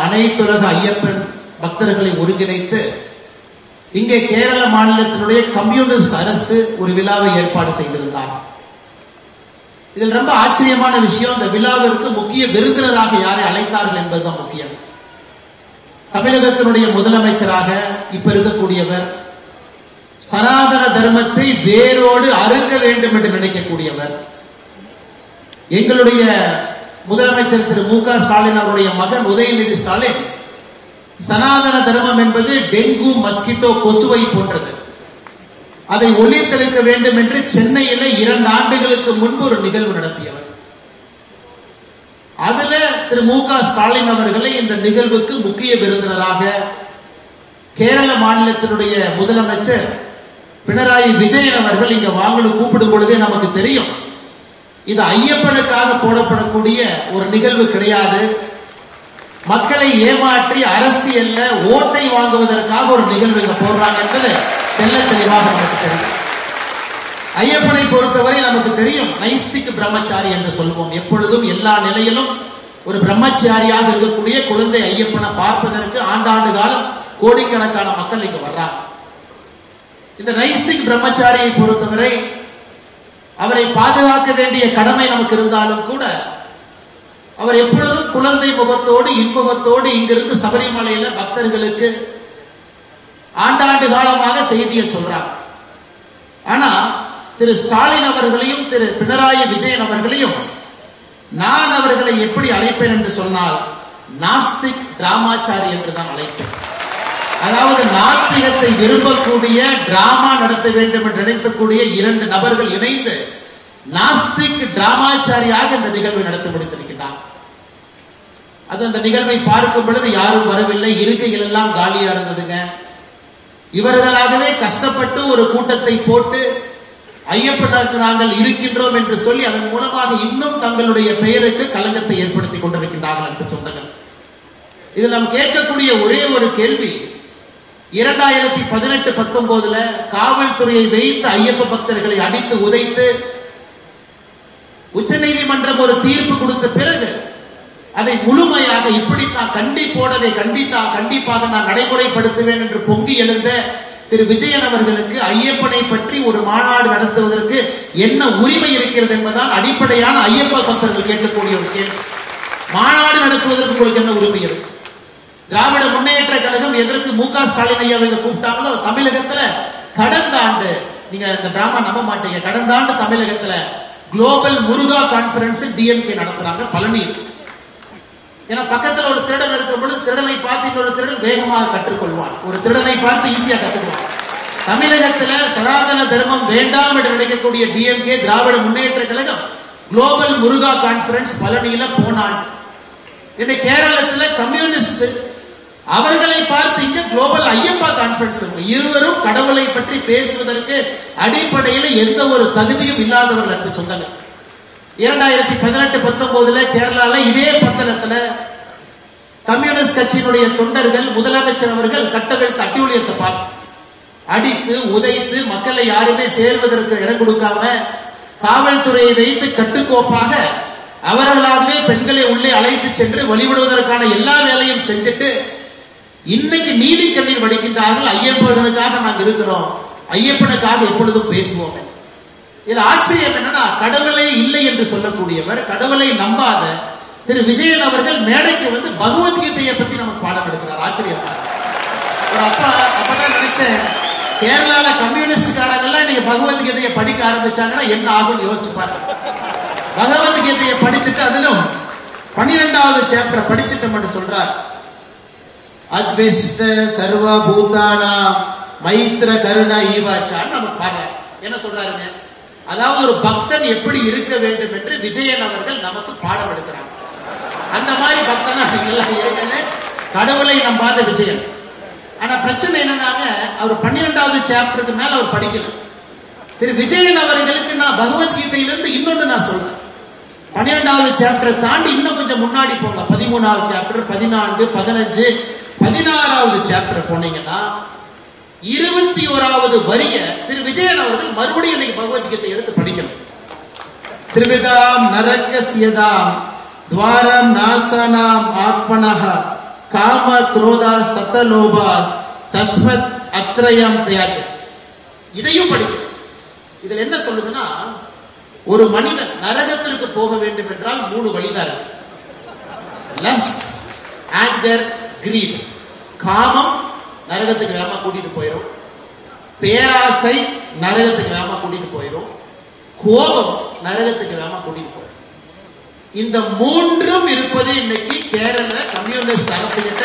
அனைத்துலக ஐயப்பன் பக்தர்களை ஒருங்கிணைத்து இங்கே கேரள மாநிலத்தினுடைய கம்யூனிஸ்ட் அரசு ஒரு விழாவை ஏற்பாடு செய்திருந்தார். இதில் ரொம்ப ஆச்சரியமான விஷயம், இந்த விழாவிற்கு முக்கிய விருந்தினராக யாரை அழைத்தார்கள் என்பதுதான் முக்கியம். தமிழகத்தினுடைய முதலமைச்சராக இப்ப இருக்கக்கூடியவர், சனாதன தர்மத்தை வேரோடு அறுக்க வேண்டும் என்று நினைக்கக்கூடியவர், எங்களுடைய முதலமைச்சர் திரு மு க ஸ்டாலின் அவருடைய மகன் உதயநிதி ஸ்டாலின் சனாதன தர்மம் என்பது டெங்கு மஸ்கிட்டோ கொசுவை போன்றது, அதை ஒழித்தளிக்க வேண்டும் என்று சென்னையில 2 ஆண்டுகளுக்கு முன்பு ஒரு நிகழ்வு நடத்தியவர். அதுல திரு மு க ஸ்டாலின் அவர்களை இந்த நிகழ்வுக்கு முக்கிய விருந்தினராக கேரள மாநிலத்தினுடைய முதலமைச்சர் பினராயி விஜயன் அவர்கள் இங்க வாங்கணும் கூப்பிடும் பொழுதே நமக்கு தெரியும் இது ஐயப்பனுக்காக போடப்படக்கூடிய ஒரு நிகழ்வு கிடையாது, மக்களை ஏமாற்றி அரசியல்ல ஓட்டை வாங்குவதற்காக ஒரு நிகழ்வு இங்க போடுறாங்க என்பது தெல்ல தெளிவாக நமக்கு தெரியும். ஐயப்பனை பொறுத்தவரை நமக்கு தெரியும் நைஸ்திக் பிரம்மச்சாரி என்று சொல்லுவோம். எப்பொழுதும் எல்லா நிலையிலும் ஒரு பிரம்மச்சாரியாக இருக்கக்கூடிய குழந்தை ஐயப்பனை பார்ப்பதற்கு ஆண்டாண்டு காலம் கோடிக்கணக்கான மக்கள் இங்க வர்றாங்க. இந்த நைஸ்திக் பிரம்மச்சாரியை பொறுத்தவரை அவரை பாதுகாக்க வேண்டிய கடமை நமக்கு இருந்தாலும் கூட அவர் எப்பொழுதும் குழந்தை முகத்தோடு இன்முகத்தோடு இங்கிருந்து சபரிமலையில பக்தர்களுக்கு ஆண்டாண்டு காலமாக செய்தியை சொல்றாங்க. ஆனா திரு ஸ்டாலின் அவர்களையும் திரு பினராயி விஜயன் அவர்களையும் நான் அவர்களை எப்படி அழைப்பேன் என்று சொன்னால் நாஸ்திக் டிராமாச்சாரி என்றுதான் அழைப்பேன். அதாவது நாத்திகத்தை விரும்பக்கூடிய டிராமா நடத்த வேண்டும் என்று நினைக்கக்கூடிய 2 நபர்கள் இணைந்து நாஸ்திக் டிராமாச்சாரியாக இந்த நிகழ்வை நடத்தி முடித்திருக்கிறார். அது அந்த நிகழ்வை பார்க்கும் பொழுது யாரும் வரவில்லை, இருக்கைகள் எல்லாம் காலியா இருந்ததுங்க. இவர்களாகவே கஷ்டப்பட்டு ஒரு கூட்டத்தை போட்டு ஐயப்பனுக்கு நாங்கள் இருக்கின்றோம் என்று சொல்லி அதன் மூலமாக இன்னும் தங்களுடைய பெயருக்கு களங்கத்தை ஏற்படுத்தி கொண்டிருக்கின்றார்கள் என்று சொந்தங்கள். இதில் நாம் கேட்கக்கூடிய ஒரே ஒரு கேள்வி, 2018-19 காவல்துறையை வைத்து ஐயப்ப பக்தர்களை அடித்து உதைத்து உச்ச நீதிமன்றம் ஒரு தீர்ப்பு கொடுத்த பிறகு அதை முழுமையாக இப்படித்தான் கண்டிப்போடவே கண்டிப்பாக நான் நடைமுறைப்படுத்துவேன் என்று பொங்கி எழுந்த திரு விஜயன் அவர்களுக்கு ஐயப்பனை பற்றி ஒரு மாநாடு நடத்துவதற்கு என்ன உரிமை இருக்கிறது என்பதால் அடிப்படையான ஐயப்ப பக்தர்கள் கேட்கக்கூடிய ஒரு கேள்வி. மாநாடு நடத்துவதற்கு உங்களுக்கு என்ன உரிமை இருக்கு? திராவிட முன்னேற்ற கழகம் எதற்கு மு க ஸ்டாலின் ஐயாவை கூப்பிட்டாங்களோ தமிழகத்துல கடந்த ஆண்டு, நீங்க இந்த டிராமா நம்ப மாட்டீங்க, கடந்த ஆண்டு தமிழகத்துல குளோபல் முருகா கான்ஃபரன்ஸ் டிஎம்கே நடத்துறாங்க பழனியில். ஏன்னா பக்கத்துல ஒரு திருடன் இருக்கும் பொழுது திருடனை பார்த்து இன்னொரு திருடன் வேகமாக கற்றுக்கொள்வான், ஒரு திருடனை பார்த்து ஈஸியா கற்றுக்குவான். தமிழகத்துல சனாதன தர்மம் வேண்டாம் என்று நினைக்கக்கூடிய டிஎம்கே திராவிட முன்னேற்ற கழகம் குளோபல் முருகா கான்ஃபரன்ஸ் பழனியில போனான். இந்த கேரளத்துல கம்யூனிஸ்ட் அவர்களை பார்த்து இங்க குளோபல் ஐயப்பா கான்ஃபரன்ஸ். இருவரும் கடவுளை பற்றி பேசுவதற்கு அடிப்படையில் எந்த ஒரு தகுதியும் இல்லாதவர்கள் என்று சொன்னாங்க. 2018-19 கேரளால இதே பந்தளத்துல கம்யூனிஸ்ட் கட்சியினுடைய தொண்டர்கள் முதலமைச்சர் அவர்கள் கட்டவிழ்த்த அட்டூழியத்தை பார்த்து அடித்து உதைத்து மக்களை யாருமே சேர்வதற்கு இடம் கொடுக்காம காவல்துறையை வைத்து கட்டுக்கோப்பாக அவர்களாகவே பெண்களை உள்ளே அழைத்து சென்று வழிபடுவதற்கான எல்லா வேலையும் செஞ்சுட்டு இன்னைக்கு நீதி கண்ணீர் வடிக்கின்றார்கள். ஐயப்பனுக்காக நாங்கள் இருக்கிறோம், ஐயப்பனுக்காக எப்பொழுதும் பேசுவோம். இதுல ஆச்சரியம் என்னன்னா, கடவுளே இல்லை என்று சொல்லக்கூடியவர், கடவுளை நம்பாத திரு விஜயன் அவர்கள் மேடைக்கு வந்து பகவத்கீதையை பத்தி நமக்கு பாடம் எடுக்கிறார். ஆச்சரியம். ஒரு அப்பதான் நினைச்சேன், கேரளால கம்யூனிஸ்ட்காரங்கெல்லாம் நீங்க பகவத்கீதையை படிக்க ஆரம்பிச்சாங்கன்னா என்ன ஆகும்னு யோசிச்சு பாருங்க. பகவத்கீதையை படிச்சுட்டு அதிலும் 12வது சாப்டர் படிச்சுட்டு சொல்றார், அத்விஷ்ட சர்வ பூதானா மைத்ர கருணா ஈவாச்சான்னு நமக்கு பாடுறாரு. என்ன சொல்றாருங்க? அதாவது ஒரு பக்தன் எப்படி இருக்க வேண்டும் என்று விஜயன் அவர்கள் நமக்கு பாடம் எடுக்கிறாங்க. அந்த மாதிரி பக்தனா நீங்க இருக்குன்னு கடவுளை நம்பாத விஜயன். ஆனா பிரச்சனை என்னன்னாங்க, அவர் 12வது சாப்டருக்கு மேல அவர் படிக்கல. திரு விஜயன் அவர்களுக்கு நான் பகவத்கீதையிலிருந்து இன்னொன்று நான் சொல்றேன். 12வது சாப்டரை தாண்டி இன்னும் கொஞ்சம் முன்னாடி போங்க, 13வது சாப்டர், 14, 15, 16வது சாப்டர் போனீங்கன்னா 21வது வரிய திரு விஜயன் அவர்கள் மறுபடியும் இன்னைக்கு பகவத்கீதை எடுத்து படிக்கணும். திருவிதாம் நரக சியதாம் துவாரம் நாசனாம் ஆத்மனஹ காம குரோதா சத்தலோபாஸ் தஸ்மத் அத்ரயம் தயாஜ. இதையும் படிக்க. இதுல என்ன சொல்லுதுன்னா, ஒரு மனிதன் நரகத்திற்கு போக வேண்டும் என்றால் 3 வழிதான் இருக்கு. Lust, anger, greed. காமம் நரகத்துக்கு வேகமா கூட்டிட்டு போயிடும். பேராசை நரகத்துக்கு வேகமா கூட்டிட்டு போயிடும். கோபம் நரகத்துக்கு வேகமா கூட்டிட்டு போயிடும். இந்த 3ம் இருப்பது இன்னைக்கு கேரள கம்யூனிஸ்ட் அரசுகிட்ட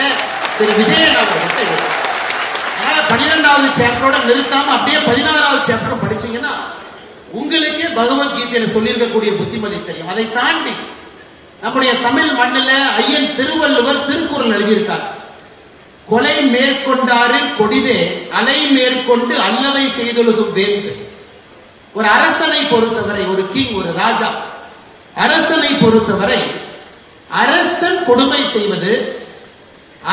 திரு விஜயன் அவர்கிட்ட இருக்கு. அதனால 12வது சாப்டரோட நிறுத்தாம அப்படியே 16வது சாப்டர் படிச்சீங்கன்னா உங்களுக்கே பகவத்கீதையில சொல்லியிருக்கக்கூடிய புத்திமதி தெரியும். அதை தாண்டி நம்முடைய தமிழ் மண்ணில் ஐயன் திருவள்ளுவர் திருக்குறள் எழுதியிருக்கார். கொலை மேற்கொண்டாரில் கொடிதே அலை மேற்கொண்டு அல்லவை செய்தொழுகும் வேந்து. ஒரு அரசனை பொறுத்தவரை, ஒரு கிங், ஒரு ராஜா, அரசனை பொறுத்தவரை அரசன் கொடுமை செய்வது,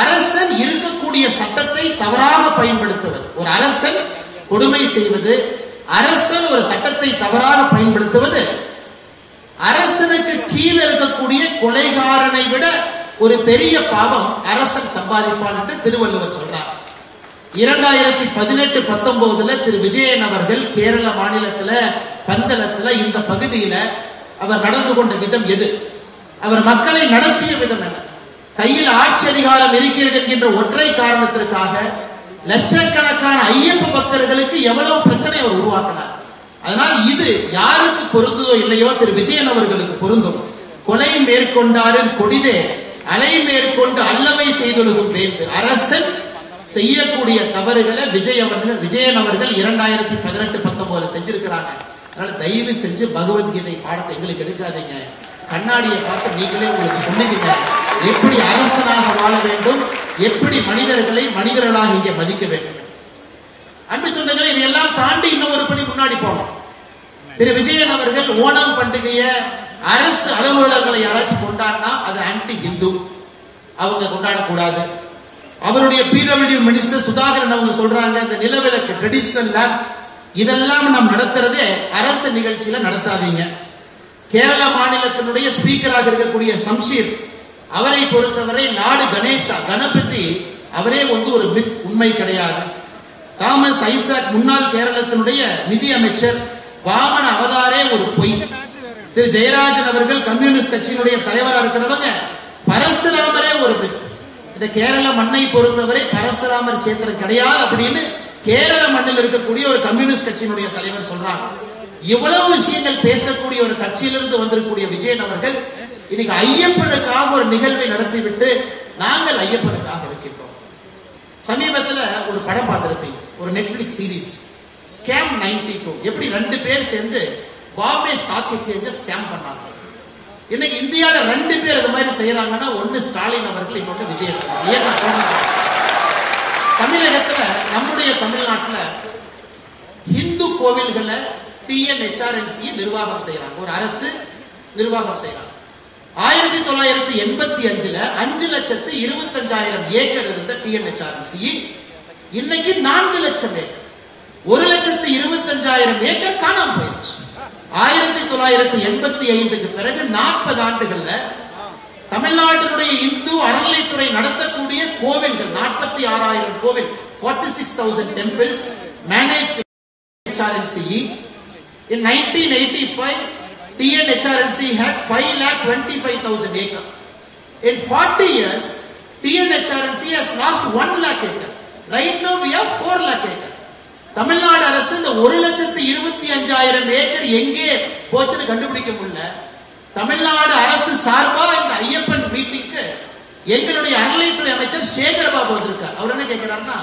அரசன் இருக்கக்கூடிய சட்டத்தை தவறாக பயன்படுத்துவது. ஒரு அரசன் கொடுமை செய்வது, அரசன் ஒரு சட்டத்தை தவறாக பயன்படுத்துவது அரசனுக்கு கீழே இருக்கக்கூடிய கொலைகாரனை விட ஒரு பெரிய பாவம் அரசன் சம்பாதிப்பான் என்று திருவள்ளுவர் சொல்றார். 2018-19 திரு விஜயன் அவர்கள் கேரள மாநிலத்துல பந்தளத்துல இந்த பகுதியில அவர் நடந்து கொண்ட விதம் எது, அவர் மக்களை நடத்திய விதம் என்ன, கையில் ஆட்சி அதிகாரம் இருக்கிறது என்கின்ற ஒற்றை காரணத்திற்காக லட்சக்கணக்கான ஐயப்ப பக்தர்களுக்கு எவ்வளவு பிரச்சனை அவர் உருவாக்கினார். அதனால் இது யாருக்கு பொருந்ததோ இல்லையோ திரு விஜயன் அவர்களுக்கு பொருந்தும். கொலை மேற்கொண்டாரின் கொடிதே அலை மேற்கொண்டு அல்லவை செய்தொழுகும் வேந்து. அரசன் செய்யக்கூடிய தவறுகளை விஜயன் அவர்கள் 2018-19 செஞ்சிருக்கிறாங்க. அதனால தயவு செஞ்சு பகவத்கீதை பாடத்தை எங்களுக்கு எடுக்காதீங்க. கண்ணாடியை பார்த்து நீங்களே உங்களுக்கு சொல்லுவீங்க எப்படி அரசனாக வாழ வேண்டும், எப்படி மனிதர்களை மனிதர்களாக இங்கே மதிக்க வேண்டும். அன்பு சொந்தங்களே, இதையெல்லாம் தாண்டி இன்னொரு படி முன்னாடி போனோம். திரு விஜயன் அவர்கள் ஓணம் பண்டிகையை அரசு அலுவலர்களை யாராச்சும் கொண்டாடினா அது ஆன்டி ஹிந்து, அவங்க கொண்டாடக்கூடாது. அவருடைய பிடபிள்யூ மினிஸ்டர் சுதாகரன் அவங்க சொல்றாங்க, இந்த நிலவிலக்கு ட்ரெடிஷனல் லேப் இதெல்லாம் நாம் நடத்துறதே அரசு நிகழ்ச்சியில நடத்தாதீங்க. கேரள மாநிலத்தினுடைய ஸ்பீக்கராக இருக்கக்கூடிய சம்ஷீர் அவரை பொறுத்தவரை நாடு கணேசா கணபதி அவரே ஒரு மித், உண்மை கிடையாது. தாமஸ் ஐசக் முன்னாள் கேரளத்தினுடைய நிதி அமைச்சர் வாமன அவதாரே ஒரு பொய். திரு ஜெயராஜன் அவர்கள் கம்யூனிஸ்ட் கட்சியினுடைய தலைவராக இருக்கிறவங்க பரசுராமரே ஒரு மித். இந்த கேரள மண்ணை பொறுத்தவரை பரசுராமர் சேத்திரம் கிடையாது அப்படின்னு கேரள மண்ணில் இருக்கக்கூடிய ஒரு கம்யூனிஸ்ட் கட்சியினுடைய தலைவர் சொல்றாங்க. இவ்வளவு விஷயங்கள் பேசக்கூடிய ஒரு கட்சியிலிருந்து வந்திருக்கக்கூடிய விஜயன் அவர்கள் இன்னைக்கு ஐயப்பனுக்காக ஒரு நிகழ்வை நடத்திவிட்டு நாங்கள் ஐயப்பனுக்காக இருக்கின்றோம். சமீபத்தில் ஒரு படம் பார்த்திருப்பீங்க, ஒரு நெட்ஃபிளிக்ஸ் சீரீஸ் ஸ்கேம் 92. எப்படி 2 பேர் சேர்ந்து பாம்பே ஸ்டாக் எக்ஸ்சேஞ்ச ஸ்கேம் பண்ணாங்க. இன்னைக்கு இந்தியாவில 2 பேர் அது மாதிரி செய்யறாங்கன்னா, ஒன்னு ஸ்டாலின் அவர்கள், இன்னொன்று விஜயன் அவர்கள். ஏன் நான் சொல்றேன், தமிழகத்துல நம்முடைய தமிழ்நாட்டுல இந்து கோவில்களை TNHRNC நிர்வாகம் செய்யறாங்க, ஒரு அரசு நிர்வாகம் செய்யறாங்க. 1985 5,25,000 ஏக்கர் இருந்த TNHRNC இன்னைக்கு 4 லட்சம் ஏக்கர், 1,25,000 ஏக்கர் காணாம போயிடுச்சு. 1985 பிறகு 40 ஆண்டுகள்ல தமிழ்நாட்டினுடைய இந்து அறநிலைத்துறை நடத்தக்கூடிய கோவில்கள் 46,000 கோவில், 46,000 temples managed TNHRNC. In 1985 TNHRNC had 5,25,000 acres. In 40 years TNHRNC has lost 1 lakh acre. Right now we have 4 lakh acre. Tamil Nadu அரசு இந்த 1,25,000 ஏக்கர் எங்கே போச்சுன்னு கண்டுபிடிக்க முடியல. தமிழ்நாடு அரசு சார்பா இந்த ஐயப்பன் மீட்டிங்க்கு எங்களுடைய அறநிலைத்துறை அமைச்சர் சேகர் பாபு வந்திருக்கார். அவர் என்ன கேட்கிறாருன்னா,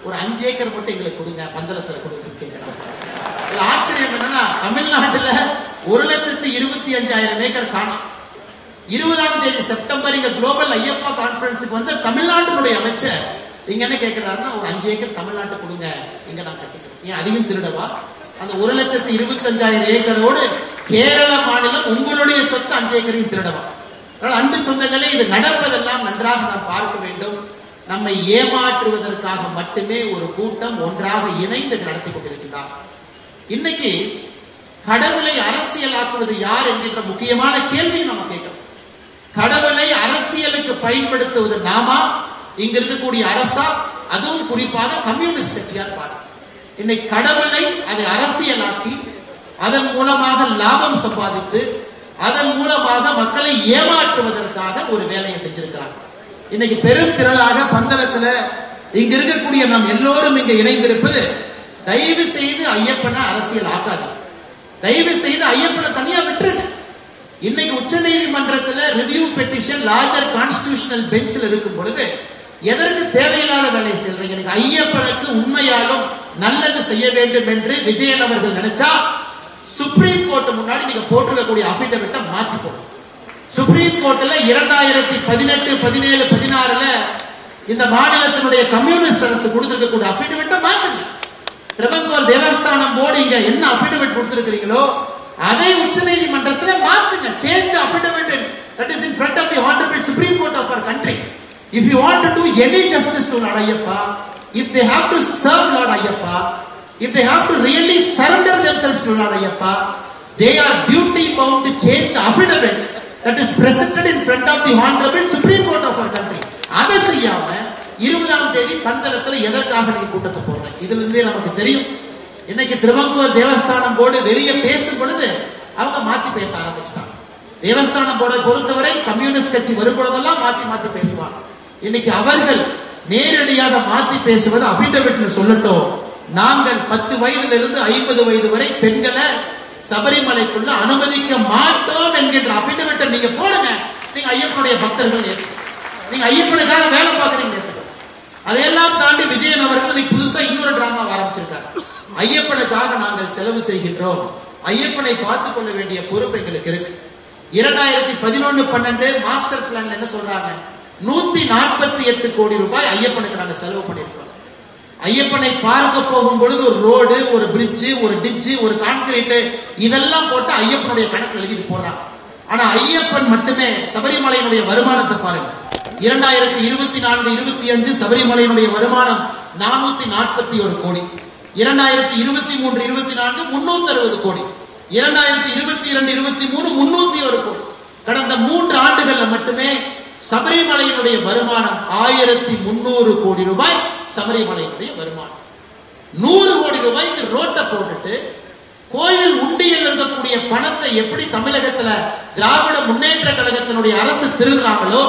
ஒரு 5 ஏக்கர் மட்டும் எங்களுக்கு கொடுங்க, பந்தளத்தில் கொடுங்க கேட்கிறாங்க. ஆச்சரியம் என்னன்னா, தமிழ்நாட்டுல 1,25,000 ஏக்கர் காணோம். 20ஆம் தேதி செப்டம்பர் இங்க குளோபல் ஐயப்பா கான்பரன்ஸுக்கு வந்த தமிழ்நாட்டினுடைய அமைச்சர் இங்க என்ன கேட்கிறாருன்னா, ஒரு 5 ஏக்கர் தமிழ்நாட்டு கொடுங்க, இங்க நான் கட்டிக்கிறேன். ஏன் அதையும் திருடவா? அந்த 1,25,000 ஏக்கரோடு கேரள மாநிலம் உங்களுடைய சொத்து 5 ஏக்கரையும் திருடவா? அன்பு சொந்தங்களே, இது நடப்பதெல்லாம் நன்றாக நாம் பார்க்க வேண்டும். நம்மை ஏமாற்றுவதற்காக மட்டுமே ஒரு கூட்டம் ஒன்றாக இணைந்து நடத்தி கொண்டிருக்கிறார். இன்னைக்கு கடவுளை அரசியலாக்குவது யார் என்கின்ற முக்கியமான கேள்வியை நம்ம கேட்கிறோம். கடவுளை அரசியலுக்கு பயன்படுத்துவது நாமா, இங்க இருக்கக்கூடிய அரசா, அதுவும் குறிப்பாக கம்யூனிஸ்ட் கட்சியா பாருங்க. இன்னைக்கு கடவுளை அதை அரசியலாக்கி அதன் மூலமாக லாபம் சம்பாதித்து அதன் மூலமாக மக்களை ஏமாற்றுவதற்காக ஒரு வேலையை செஞ்சிருக்கிறாங்க. இன்னைக்கு பெரும் திரளாக பந்தளத்துல இங்க இருக்கக்கூடிய நாம் எல்லோரும் இங்க இணைந்திருப்பது, தயவு செய்து ஐயப்பனை அரசியல் ஆக்காது, தயவு செய்து ஐயப்பனை தனியா விட்டுருங்க. இன்னைக்கு உச்ச நீதிமன்றத்தில் ரிவ்யூ பெட்டிஷன் லார்ஜர் கான்ஸ்டிடியூஷனல் பெஞ்சில் இருக்கும் பொழுது எதற்கு தேவையில்லாத வேலை செய்யறீங்க? எனக்கு ஐயப்பனுக்கு உண்மையாலும் நல்லது செய்ய வேண்டும் என்று விஜயன் அவர்கள் நினைச்சா சுப்ரீம் கோர்ட் முன்னாடி நீங்க போட்டிருக்கக்கூடிய அபிடவிட்டை மாத்தி போடும். சுப்ரீம் கோர்ட்ல 2018, 17, 16 இந்த மாநிலத்தினுடைய கம்யூனிஸ்ட் அரசு கொடுத்திருக்கக்கூடிய அபிடவிட்டை மாத்துங்க. திருவங்கூர் தேவஸ்தானம் போர்டு இங்க என்ன அபிடவிட் கொடுத்திருக்கிறீங்களோ அதை உச்ச நீதிமன்றத்தில் மாத்துங்க. Change the affidavit that is in front of the Honorable Supreme Court of our country. If you want to do any justice to Lord Ayyappa, if they have to serve Lord Ayyappa, if they have to really surrender themselves to Lord Ayyappa, they are duty bound to change the affidavit that is presented in front of the Honorable Supreme Court of our country. அதை செய்யாம 20ஆம் தேதி பந்தளத்துல எதற்காக நீங்க கூட்டத்தை போடுறேன்? இதுல இருந்தே நமக்கு தெரியும். இன்னைக்கு திருவங்கூர் தேவஸ்தானம் போர்டு வெளியே பேசும் பொழுது அவங்க மாத்தி பேச ஆரம்பிச்சிட்டாங்க. தேவஸ்தானம் போர்டை பொறுத்தவரை கம்யூனிஸ்ட் கட்சி வரும் பொழுதெல்லாம் மாத்தி மாத்தி பேசுவாங்க. இன்னைக்கு அவர்கள் நேரடியாக மாத்தி பேசுவது அபிடவிட்ல சொல்லட்டும், நாங்கள் 10 வயதிலிருந்து 50 வயது வரை பெண்களை சபரிமலைக்குள்ள அனுமதிக்க மாட்டோம் என்கின்ற அபிடவிட்டை நீங்க போடுங்க. நீங்க ஐயப்பனுடைய பக்தர்கள், நீங்க ஐயப்பனுக்காக வேலை பார்க்கறீங்க. அதையெல்லாம் தாண்டி விஜயன் அவர்கள் இன்னைக்கு புதுசா இன்னொரு டிராமா ஆரம்பிச்சிருக்காரு. ஐயப்பனுக்காக நாங்கள் செலவு செய்கின்றோம், ஐயப்பனை பார்த்துக் கொள்ள வேண்டிய பொறுப்பு எங்களுக்கு இருக்கு. 2011-12 மாஸ்டர் பிளான்ல என்ன சொல்றாங்க? 148 கோடி ரூபாய் ஐயப்பனுக்கு நாங்க செலவு பண்ணிருக்கோம். ஐயப்பனை பார்க்க போகும் பொழுது ஒரு ரோடு, ஒரு பிரிட்ஜ், ஒரு டிட்ஜ், ஒரு கான்கிரீட் இதெல்லாம் போட்டு ஐயப்பனுடைய கணக்கு எழுதிட்டு போறாங்க. ஆனா ஐயப்பன் மட்டுமே சபரிமலையினுடைய வருமானத்தை பாருங்க. 2024-25 சபரிமலையினுடைய வருமானம் 441 கோடி, 2023-24 360 கோடி, 2022-23 301 கோடி. கடந்த 3 ஆண்டுகள்ல மட்டுமே சபரிமலையினுடைய வருமானம் 1300 கோடி ரூபாய். சபரிமலையினுடைய வருமானம் 100 கோடி ரூபாய்க்கு ரோட்டை போட்டுட்டு கோயில் உண்டியில் இருக்கக்கூடிய பணத்தை எப்படி தமிழகத்துல திராவிட முன்னேற்ற கழகத்தினுடைய அரசு திருடுறாங்களோ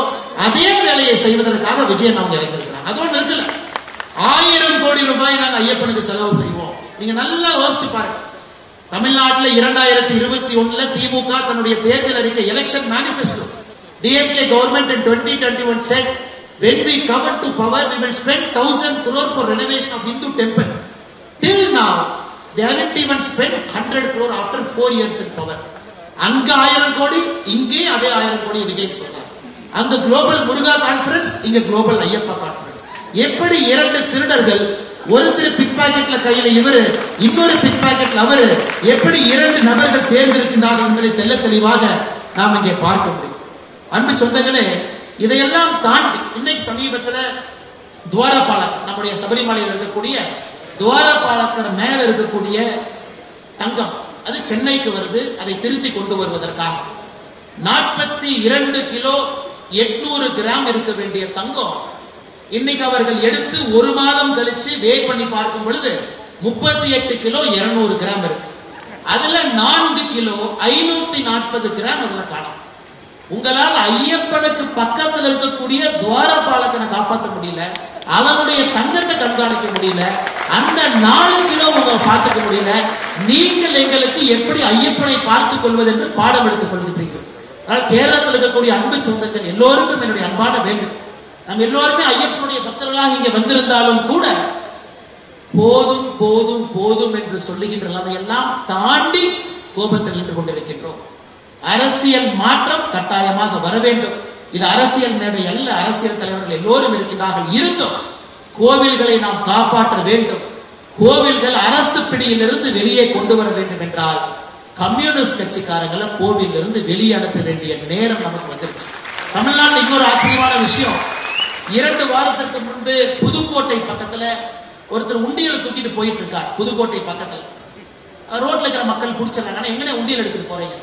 அதே வேலையை செய்வதற்காக விஜயன் அவங்க இறங்கிருக்கிறாங்க. அதோடு நிற்கல, 1000 கோடி ரூபாய் நாங்க ஐயப்பனுக்கு செலவு செய்வோம். நீங்க நல்லா யோசிச்சு பாருங்க. தமிழ்நாட்டில் 2021 திமுக தன்னுடைய தேர்தல் அறிக்கை election manifesto, DMK government in 2021 said when we come to power we will spend 1000 crore for renovation of Hindu temple. Till now they haven't even spent 100 crore after 4 years in power. அங்க 1000 கோடி, இங்கே அதே 1000 கோடி விஜய் சொன்னார். அங்க global முருகா conference, இங்க global Ayyappa conference. எப்படி 2 திருடர்கள், ஒருத்தர் பிக் பாக்கெட்ல கையில இவரு, இன்னொரு பிக் பாக்கெட்ல அவரு, எப்படி 2 நபர்கள் சேர்ந்திருக்கின்றார்கள் என்பதை தெல்ல தெளிவாக நாம் இங்கே பார்க்க முடியும். அன்பு சொந்தங்களே, இதையெல்லாம் தாண்டி இன்னைக்கு சமீபத்தில் துவாரபாலகர், நம்முடைய சபரிமலையில் இருக்கக்கூடிய துவாரபாலகர் மேல இருக்கக்கூடிய தங்கம் அது சென்னைக்கு வருது. அதை திருத்தி கொண்டு வருவதற்காக 42 கிலோ 800 கிராம் இருக்க வேண்டிய தங்கம் இன்னைக்கு அவர்கள் எடுத்து 1 மாதம் கழிச்சு வே பண்ணி பார்க்கும் பொழுது 38 கிலோ 200 கிராம் இருக்கு. அதுல 4 கிலோ 540 கிராம் அதுல காணும். உங்களால் ஐயப்பனுக்கு பக்கத்தில் இருக்கக்கூடிய துவாரபாலகனை காப்பாற்ற முடியல, அவனுடைய தங்கத்தை கண்காணிக்க முடியல, அந்த 4 கிலோ உங்க பார்த்துக்க முடியல. நீங்கள் எங்களுக்கு எப்படி ஐயப்பனை பார்த்துக் கொள்வது என்று பாடம் எடுத்துக் கொள்கிறீர்கள். ஆனால் கேரளத்தில் இருக்கக்கூடிய அன்பு சொந்தங்கள் எல்லோருக்கும் என்னுடைய அன்பான வேண்டும். நாம் எல்லோருமே ஐயப்பனுடைய பக்தர்களாக இங்கே வந்திருந்தாலும் கூட போதும் போதும் போதும் என்று சொல்லுகின்ற நிலைமையெல்லாம் தாண்டி கோபத்தில் நின்று கொண்டிருக்கின்றோம். அரசியல் மாற்றம் கட்டாயமாக வர வேண்டும். இது அரசியல் மேடை அல்ல, அரசியல் தலைவர்கள் எல்லோரும் இருக்கின்றார்கள். இருந்தும் கோவில்களை நாம் காப்பாற்ற வேண்டும். கோவில்கள் அரசு பிடியிலிருந்து வெளியே கொண்டு வர வேண்டும் என்றால் கம்யூனிஸ்ட் கட்சிக்காரங்களை கோவிலிருந்து வெளியே அனுப்ப வேண்டிய நேரம் நமக்கு வந்துருச்சு. தமிழ்நாட்டில் இன்னொரு ஆச்சரியமான விஷயம், 2 வாரத்திற்கு முன்பு புதுக்கோட்டை பக்கத்துல ஒருத்தர் உண்டியல் தூக்கிட்டு போயிட்டு இருக்கார். புதுக்கோட்டை பக்கத்துல ரோட்ல இருக்கிற மக்கள் பிடிச்சாங்கன்னா எங்கனே உண்டியல் எடுத்துட்டு போறீங்க?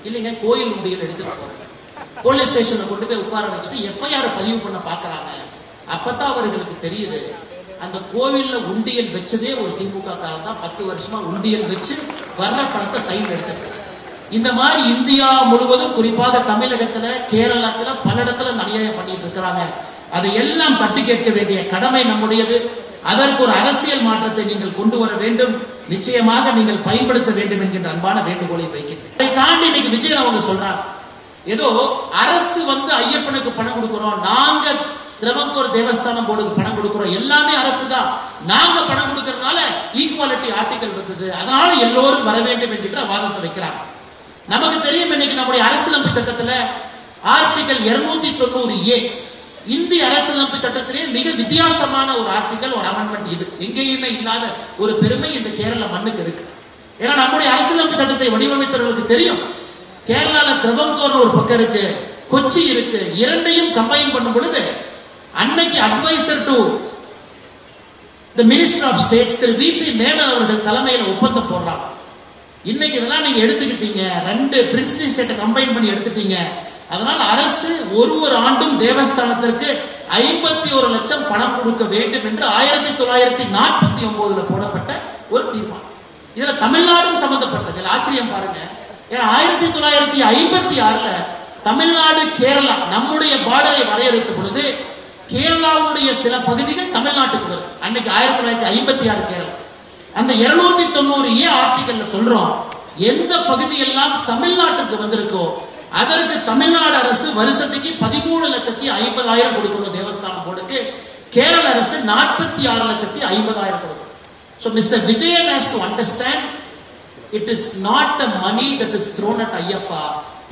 இல்லைங்க, கோயில் உண்டியல் எடுத்துட்டு போறேன். போலீஸ் ஸ்டேஷன்ல கொண்டு போய் உட்கார வச்சுட்டு FIR பதிவு பண்ண பாக்குறாங்க. அப்பதான் அவர்களுக்கு தெரியுது அந்த கோவில்ல உண்டியல் வச்சதே ஒரு திமுக காலம் தான். 10 வருஷமா உண்டியல் வச்சு வர்ற பணத்தை சைன் எடுத்துருக்கு. இந்த மாதிரி இந்தியா முழுவதும் குறிப்பாக தமிழகத்துல கேரளத்துல பல இடத்துல அநியாயம் பண்ணிட்டு இருக்கிறாங்க. அதை எல்லாம் தட்டி கேட்க வேண்டிய கடமை நம்முடையது. அதற்கு ஒரு அரசியல் மாற்றத்தை நீங்கள் கொண்டு வர வேண்டும், நிச்சயமாக நீங்கள் பயன்படுத்த வேண்டும் என்கின்ற அன்பான வேண்டுகோளை வைக்கின்றேன். அதை தாண்டி இன்னைக்கு விஜயன் அவங்க சொல்றாங்க ஏதோ அரசு ஐயப்பனுக்கு பணம் கொடுக்கிறோம், நாங்க திரவங்கூர் தேவஸ்தானம் போர்டுக்கு பணம் கொடுக்கிறோம், எல்லாமே அரசு தான், நாங்க பணம் கொடுக்கறதுனால ஈக்குவாலிட்டி ஆர்டிகல் வந்தது, அதனால எல்லோரும் வர வேண்டும் என்கின்ற வாதத்தை வைக்கிறாங்க. நமக்கு தெரியும் இன்னைக்கு நம்முடைய அரசியலமைப்பு சட்டத்துல ஆர்டிகல் 290A இந்திய அரசியலமைப்பு சட்டத்திலே மிக வித்தியாசமான ஒரு ஆர்டிகல், ஒரு அமெண்ட்மெண்ட். இது எங்கேயுமே இல்லாத ஒரு பெருமை இந்த கேரள மண்ணுக்கு இருக்கு. ஏன்னா நம்முடைய அரசியலமைப்பு சட்டத்தை வடிவமைத்தவர்களுக்கு தெரியும் கேரளால திரவங்கூர் ஒரு பக்கம் இருக்கு, கொச்சி இருக்கு, இரண்டையும் கம்பைன் பண்ணும் பொழுது அன்னைக்கு adviser to the minister of states திரு VP மேனன் அவர்கள் தலைமையில் ஒப்பந்தம் போடுறாங்க. இன்னைக்கு இதெல்லாம் நீங்க எடுத்துக்கிட்டீங்க, 2 பிரின்சிபல் ஸ்டேட்டை கம்பைன் பண்ணி எடுத்துட்டீங்க, அதனால அரசு ஒரு ஆண்டும் தேவஸ்தானத்திற்கு 51 லட்சம் பணம் கொடுக்க வேண்டும் என்று 1949 போடப்பட்ட ஒரு தீர்மானம். இதுல தமிழ்நாடும் சம்பந்தப்பட்டது. ஆச்சரியம் பாருங்க, ஏன்னா 1956 தமிழ்நாடு கேரளா நம்முடைய பார்டரை வரையறுத்த பொழுது கேரளாவுடைய சில பகுதிகள் தமிழ்நாட்டுக்கு வரும். அன்னைக்கு 1956 கேரளா அந்த 290A ஆர்டிகல்ல சொல்றோம், எந்த பகுதியெல்லாம் தமிழ்நாட்டுக்கு வந்திருக்கோ அதற்கு தமிழ்நாடு அரசு வருஷத்துக்கு 13,50,000 கொடுக்கணும் தேவஸ்தானம் போர்டுக்கு, கேரள அரசு 46,50,000 கொடுக்கணும். So Mr. Vijayan has to understand it is not the money that is thrown at Ayyappa,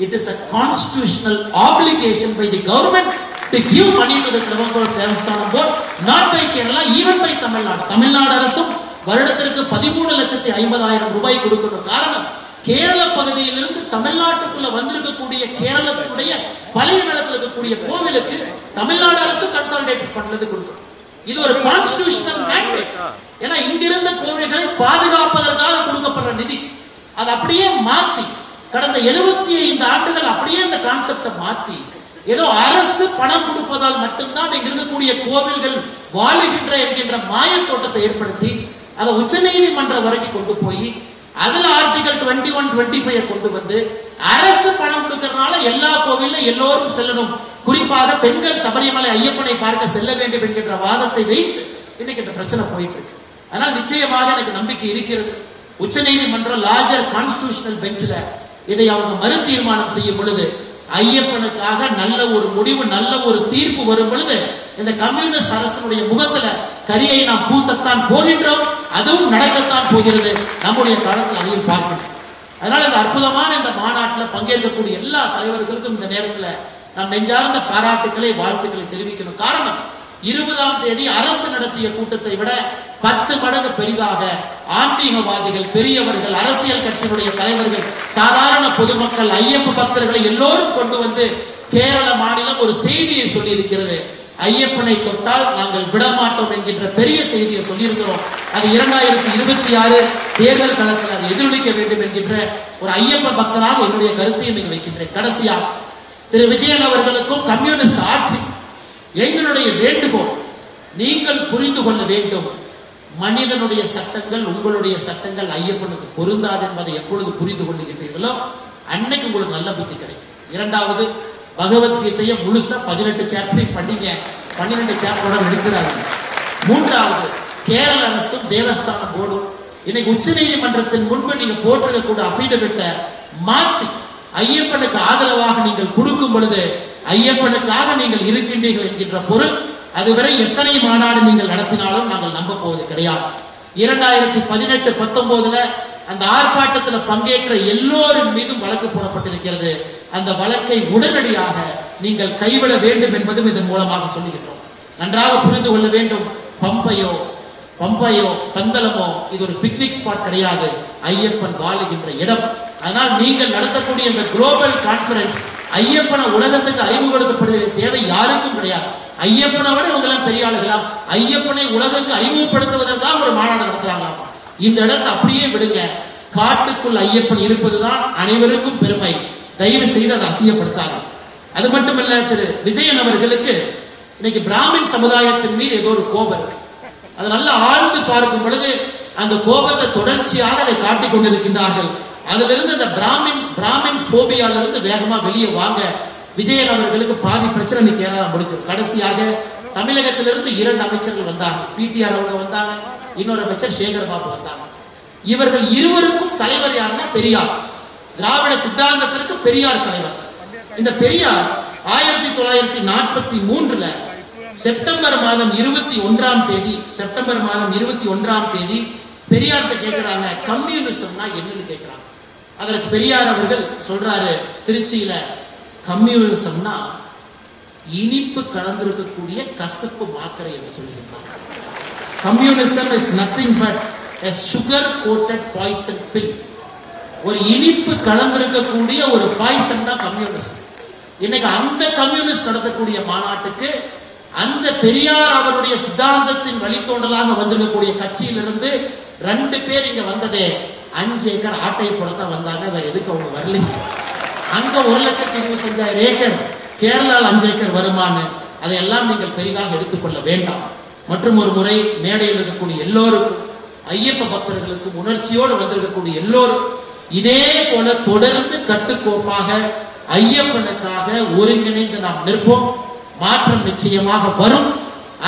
it is a constitutional obligation by the government to give money to the Travancore Devasthanam Board, not by Kerala, even by Tamil Nadu. Tamil Nadu அரசும் வருடத்திற்கு 13,50,000 ரூபாய் கொடுக்கணும். காரணம், கேரள பகுதியிலிருந்து தமிழ்நாட்டுக்குள்ள வந்திருக்கக்கூடிய கேரளத்தினுடைய பழைய நிலத்தில் இருக்கக்கூடிய கோவிலுக்கு தமிழ்நாடு அரசு கன்சாலிடேட்டட் ஃபண்ட்ல இருந்து கொடுக்கணும். இது ஒரு கான்ஸ்டிடியூஷனல் மேண்டேட். ஏன்னா இங்கிருந்த கோவில்களை பாதுகாப்பதற்காக கொடுக்கப்படுற நிதி அது அப்படியே மாத்தி கடந்த 75 ஆண்டுகள் அப்படியே இந்த கான்செப்டை மாத்தி ஏதோ அரசு பணம் கொடுப்பதால் மட்டும்தான் இங்க இருக்கக்கூடிய கோவில்கள் வாழுகின்ற என்கின்ற மாயத்தோட்டத்தை ஏற்படுத்தி அதை உச்ச நீதிமன்றம் வரைக்கும் கொண்டு போய் அதுல ஆர்டிகல் 21-25 கொண்டு வந்து அரசு பணம் கொடுக்கறதுனால எல்லா கோவிலும் எல்லோரும் செல்லணும், குறிப்பாக பெண்கள் சபரிமலை ஐயப்பனை பார்க்க செல்ல வேண்டும் என்கின்ற வாதத்தை வைத்து இன்னைக்கு இந்த பிரச்சனை போயிட்டு இருக்கு. ஆனால் நிச்சயமாக எனக்கு நம்பிக்கை இருக்கிறது, உச்ச நீதிமன்றம் லார்ஜர் கான்ஸ்டிடியூஷனல் பெஞ்சில இதை அவங்க மறு தீர்மானம் செய்யும் பொழுது ஐயப்பனுக்காக நல்ல ஒரு முடிவு, நல்ல ஒரு தீர்ப்பு வரும் பொழுது இந்த கம்யூனிஸ்ட் அரசனுடைய முகத்துல கரியை நாம் பூசத்தான் போகின்றோம், அதுவும் நடக்கத்தான் போகிறது. நம்முடைய காலத்தில் அதையும் பார்க்கணும். அதனால இந்த அற்புதமான இந்த மாநாட்டில் பங்கேற்கக்கூடிய எல்லா தலைவர்களுக்கும் இந்த நேரத்தில் நாம் நெஞ்சார்ந்த பாராட்டுக்களை, வாழ்த்துக்களை தெரிவிக்கணும். காரணம், 20ஆம் தேதி அரசு நடத்திய கூட்டத்தை விட 10 மடங்கு பெரிதாக ஆன்மீகவாதிகள், பெரியவர்கள், அரசியல் கட்சியினுடைய தலைவர்கள், சாதாரண பொதுமக்கள், ஐயப்ப பக்தர்களை எல்லோரும் கொண்டு வந்து கேரள மாநிலம் ஒரு செய்தியை சொல்லி இருக்கிறது. ஐயப்பனை தொட்டால் நாங்கள் விடமாட்டோம் என்கின்ற பெரிய செய்தியை சொல்லியிருக்கிறோம். அது 2026 தேர்தல் களத்தில் அதை எதிரொலிக்க வேண்டும் என்கின்ற ஒரு ஐயப்ப பக்தராக என்னுடைய கருத்தையும் இங்கு வைக்கின்றேன். கடைசியா திரு விஜயன் அவர்களுக்கும் கம்யூனிஸ்ட் ஆட்சி எங்களுடைய வேண்டுகோள், நீங்கள் புரிந்து கொள்ள வேண்டும், மனிதனுடைய சட்டங்கள், உங்களுடைய சட்டங்கள் ஐயப்பனுக்கு பொருந்தாது என்பதை எப்பொழுது புரிந்து கொள்ளுகின்றீர்களோ அன்னைக்கு உங்களுக்கு நல்ல புத்தி கிடைக்கும். இரண்டாவது, பகவத்கீதையை முழுசா 18 சாப்டர் படிங்க, 12 சாப்டரோட நடிக்கிறாங்க. மூன்றாவது, கேரள அரசும் தேவஸ்தானம் போர்டும் இன்னைக்கு உச்ச நீதிமன்றத்தின் முன்பு நீங்க போட்டிருக்கக்கூடிய அபிடவிட்டை மாத்தி ஐயப்பனுக்கு ஆதரவாக நீங்கள் கொடுக்கும் பொழுது ஐயப்பனுக்காக நீங்கள் இருக்கின்றீர்கள் என்கின்ற பொருள். அதுவரை எத்தனை மாநாடு நீங்கள் நடத்தினாலும் நாங்கள் நம்ப போவது கிடையாது. 2018-19 அந்த ஆர்ப்பாட்டத்தில் பங்கேற்ற எல்லோரின் மீதும் வழக்கு போடப்பட்டிருக்கிறது. அந்த வழக்கை உடனடியாக நீங்கள் கைவிட வேண்டும் என்பதும் இதன் மூலமாக சொல்லுகின்றோம். நன்றாக புரிந்து கொள்ள வேண்டும், பம்பையோ பந்தலமோ இது ஒரு பிக்னிக் ஸ்பாட் கிடையாது, ஐயப்பன் வாழுகின்ற இடம். அதனால் நீங்கள் நடத்தக்கூடிய இந்த குளோபல் கான்பரன்ஸ் ஐயப்பனை உலகத்துக்கு அறிமுகப்படுத்தப்படுகிற தேவை யாருக்கும் கிடையாது. ஐயப்பனை விட இவங்கெல்லாம் பெரிய ஆளுகளாம், ஐயப்பனை உலகுக்கு அறிமுகப்படுத்துவதற்காக ஒரு மாநாடு நடத்துறாங்களாம். இந்த இடத்தை அப்படியே விடுங்க. காட்டுக்குள் ஐயப்பன் இருப்பதுதான் அனைவருக்கும் பெருமை. தயவு செய்து அதை அசிங்கப்படுத்தாங்க. அது மட்டுமல்ல, திரு விஜயன் அவர்களுக்கு இன்னைக்கு பிராமின் சமுதாயத்தின் மீது ஏதோ ஒரு கோபம் இருக்கு. அதை நல்லா ஆழ்ந்து பார்க்கும் பொழுது அந்த கோபத்தை தொடர்ச்சியாக அதை காட்டிக் கொண்டிருக்கின்றார்கள். அதிலிருந்து அந்த பிராமின் போபியால இருந்து வேகமா வெளியே வாங்க விஜயன் அவர்களுக்கு பாதி பிரச்சனை இன்னைக்கு கேரளா முடிச்சது. கடைசியாக தமிழகத்திலிருந்து 2 அமைச்சர்கள் வந்தாங்க. பிடிஆர் அவங்க வந்தாங்க, இன்னொரு அமைச்சர் சேகர் பாபு வந்தாங்க. இவர்கள் இருவருக்கும் தலைவர் யாருன்னா பெரியார். திராவிட சித்தாந்தத்திற்கு பெரியார் தலைவர். இந்த பெரியார் 1943 செப்டம்பர் மாதம் 21 தேதி பெரியார்கிட்ட கேட்கிறாங்க, கம்யூனிசம்னா என்னன்னு கேட்கிறாங்க. அதற்கு பெரியார் அவர்கள் சொல்றாரு திருச்சியில, கம்யூனிசம்னா இனிப்பு கலந்திருக்கக்கூடிய கசப்பு மாத்திரை என்று சொல்லுகின்றார். Communism is nothing but a sugar coated poison pill. ஒரு இனிப்பு கலந்திருக்கக்கூடிய ஒரு பாய்சன் தான் கம்யூனிஸ்ட். இன்னைக்கு அந்த கம்யூனிஸ்ட் நடத்தக்கூடிய மாநாட்டுக்கு அந்த பெரியார் அவருடைய சித்தாந்தத்தின் வழித்தோன்றலாக வந்திருக்கக்கூடிய கட்சியிலிருந்து 2 பேர் இங்க வந்ததே 5 ஏக்கர் ஆட்டை போடத்தான் வந்தாங்க. வேற எதுக்கு அவங்க வரல? அங்க 1,25,000 ஏக்கர், கேரளாவில் 5 ஏக்கர் வருமானு. அதையெல்லாம் நீங்கள் பெரிதாக எடுத்துக்கொள்ள வேண்டாம். மற்றும் ஒரு முறை மேடையில் இருக்கக்கூடிய எல்லோரும், ஐயப்ப பக்தர்களுக்கும் உணர்ச்சியோடு வந்திருக்கக்கூடிய எல்லோரும் இதே போல தொடர்ந்து கட்டுக்கோப்பாக ஐயப்பனுக்காக ஒருங்கிணைந்து நாம் நிற்போம். மாற்றம் நிச்சயமாக வரும்.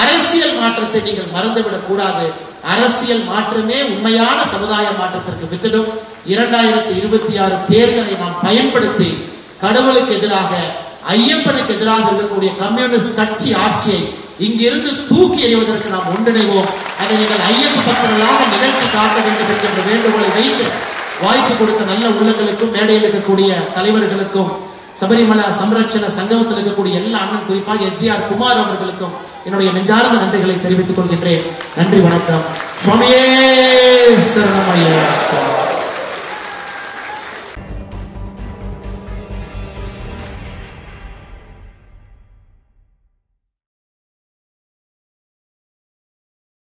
அரசியல் மாற்றத்தை நீங்கள் மறந்துவிடக் கூடாது. அரசியல் மாற்றமே உண்மையான சமுதாய மாற்றத்திற்கு வித்திடும். 2026 தேர்தலை நாம் பயன்படுத்தி கடவுளுக்கு எதிராக, ஐயப்பனுக்கு எதிராக இருக்கக்கூடிய கம்யூனிஸ்ட் கட்சி ஆட்சியை இங்கிருந்து தூக்கி எறிவதற்கு நாம் ஒன்றிணைவோம். அதை நீங்கள் ஐயப்ப பக்தர்களாக நிகழ்த்தி காட்ட வேண்டும் என்கின்ற வேண்டுகோளை வைத்து வாய்ப்பு கொடுத்த நல்ல உள்ளங்களுக்கும் மேடையில் இருக்கக்கூடிய தலைவர்களுக்கும் சபரிமலை சம்ரட்சண சங்கமத்தில் இருக்கக்கூடிய எல்லா அண்ணன், குறிப்பாக எஸ்ஜிஆர் குமார் அவர்களுக்கும் என்னுடைய நெஞ்சார்ந்த நன்றிகளை தெரிவித்துக் கொள்கின்றேன். நன்றி, வணக்கம். சுவாமியே சரணம் ஐயா.